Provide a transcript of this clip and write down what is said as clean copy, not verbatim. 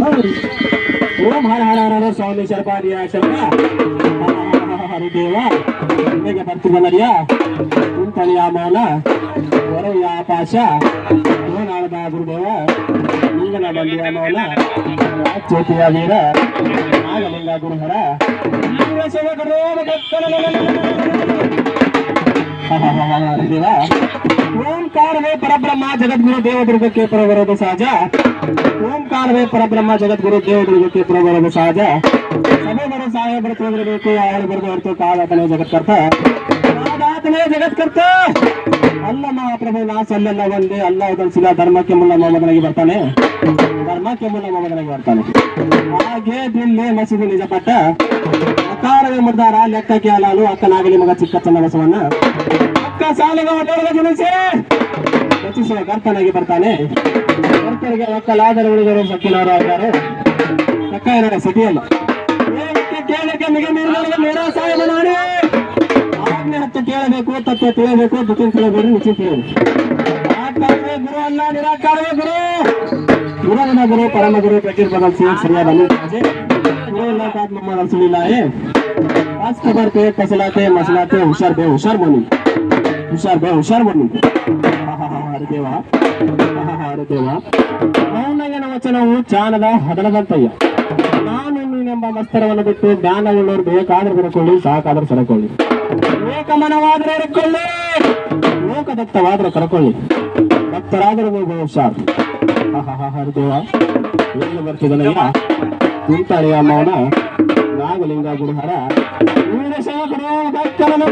ಓಂ ಹರ ಹರ ಹರ ಸ್ವಾಮಿ ಶರ್ಪಾದಿಯ ಶರ್ಮ ಹರಿದೇವ ನಿಮಗೆ ಬರ್ತಿದ್ದನರಿಯ ಕುಂತಳಿಯ ಮೌನ ಹೊರೆಯ ಪಾಶ ನಾಳದ ಗುರುದೇವ ಇಂಗನ ಬಂದಿಯ ಮೌನ ಜ್ಯೋತಿಯ ವೀರ ನಾಗಲಿಂಗ ಗುರುಹರ ಹರಿದೇವ ಓಂಕಾರವೇ ಪರಬ್ರಹ್ಮ ಜಗದ್ಗುರು ದೇವದುರ್ಗಕ್ಕೆ ಪರಬರೋದು ಸಹಜ. ಓಂಕಾರವೇ ಪರಬ್ರಹ್ಮ ಜಗದ್ಗುರು ದೇವದುರ್ಗಕ್ಕೆ ಪರಬರೋದು ಸಹಜ. ಸಭೆಗಳು ಸಾಹೇಬರು ತಿಳಿದಿರಬೇಕು. ಯಾರು ಬರೆದು ಹೊರತು ಕಾದಾತನೇ ಜಗತ್ಕರ್ತ, ಕಾದಾತನೇ ಜಗತ್ಕರ್ತ. ಅಲ್ಲ ಮಹಾಪ್ರಭು ನಾ ಸಲ್ಲೆಲ್ಲ ಒಂದೇ ಅಲ್ಲ ಉದರಿಸಿದ ಧರ್ಮಕ್ಕೆ ಮುಲ್ಲ ಮೊಹಮ್ಮದನಾಗಿ ಬರ್ತಾನೆ, ಧರ್ಮಕ್ಕೆ ಮುಲ್ಲ ಮೊಹಮ್ಮದನಾಗಿ ಬರ್ತಾನೆ. ಹಾಗೆ ದಿಲ್ಲಿ ಮಸೀದಿ ನಿಜಪಟ್ಟ ಅಕಾರವೇ ಮುರ್ದಾರ ಲೆಕ್ಕಕ್ಕೆ ಅಲಾಲು ಅಕ್ಕನಾಗಲಿ ಮಗ ಚಿಕ್ಕ ಚನ್ನ ಬಸವಣ್ಣ ಅಕ್ಕ ಸಾಲಿಗ ರಚಿಸುವ ಕರ್ತನಾಗಿ ಬರ್ತಾನೆ. ಕರ್ತರಿಗೆ ಒಕ್ಕಲಾದರೆ ಉಳಿದರು ಸಕ್ಕಿನವರು ಆಗ್ತಾರೆ. ಅಕ್ಕ ಏನಾರ ಸತಿಯಲ್ಲ ಆಜ್ಞೆ ಹತ್ತು ಕೇಳಬೇಕು, ತತ್ವ ತಿಳಿಯಬೇಕು, ದುಃಖ ತಿಳಿಯಬೇಕು, ರುಚಿ ತಿಳಿಯಬೇಕು. ಆಕಾರವೇ ಗುರು ಅಲ್ಲ ನಿರಾಕಾರವೇ ಗುರು. ಗುರುವಿನ ಗುರು ಪರಮ ಗುರು ಪ್ರಕೀರ್ ಬದಲ್ ಸಿಂಗ್ ಸರಿಯಾದ गुरु अल्लाह का मोहम्मद रसूलुल्लाह है। आज खबर पे फसलाते मसलाते हुशार बे हुशार बनी, हुशार बे हुशार बनी. ಹರ ದೇವ ಹರ ದೇವ. ಮೌನಯ್ಯನ ವಚನವು ಚಾನದ ಹದನದಂತಯ್ಯ. ನಾನು ನೀನೆಂಬ ಮಸ್ತರವನ್ನು ಬಿಟ್ಟು ಜ್ಞಾನವುಳ್ಳವರು ಬೇಕಾದ್ರೆ ಬರಕೊಳ್ಳಿ, ಸಾಕಾದ್ರೆ ಸರಕೊಳ್ಳಿ. ಏಕಮನವಾದ್ರೆ ಇರಕೊಳ್ಳಿ, ಲೋಕದತ್ತವಾದ್ರೆ ಕರಕೊಳ್ಳಿ, ಭಕ್ತರಾದ್ರೆ ನೀವು ಹುಷಾರ್. ಹರ ದೇವ ಏನು ಬರ್ತಿದನಯ್ಯ ಕುಂತಳೆಯ ಮೌನ ನಾಗಲಿಂಗ ಗುರುಹರ ವೀರ ಸೇವಕರು ಭಕ್ತರನ್ನು